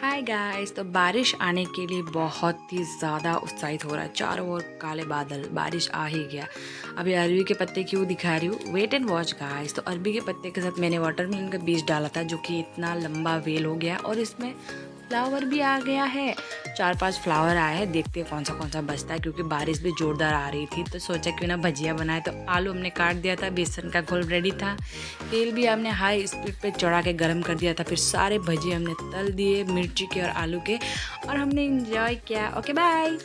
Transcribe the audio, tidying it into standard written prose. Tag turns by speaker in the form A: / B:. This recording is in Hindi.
A: Hi guys. तो बारिश आने के लिए बहुत ही ज़्यादा उत्साहित हो रहा है। चारों ओर काले बादल, बारिश आ ही गया। अभी अरबी के पत्ते क्यों दिखा रही हूँ, वेट एंड वॉच गाइस। तो अरबी के पत्ते के साथ मैंने वाटरमेलन का बीज डाला था, जो कि इतना लंबा वेल हो गया और इसमें फ्लावर भी आ गया है। 4-5 फ्लावर आए हैं। देखते हैं कौन सा बचता है, क्योंकि बारिश भी जोरदार आ रही थी। तो सोचा क्यों ना भजिया बनाए। तो आलू हमने काट दिया था, बेसन का घोल रेडी था, तेल भी हमने हाई स्पीड पे चढ़ा के गर्म कर दिया था। फिर सारे भजिए हमने तल दिए, मिर्ची के और आलू के, और हमने इंजॉय किया। Okay bye.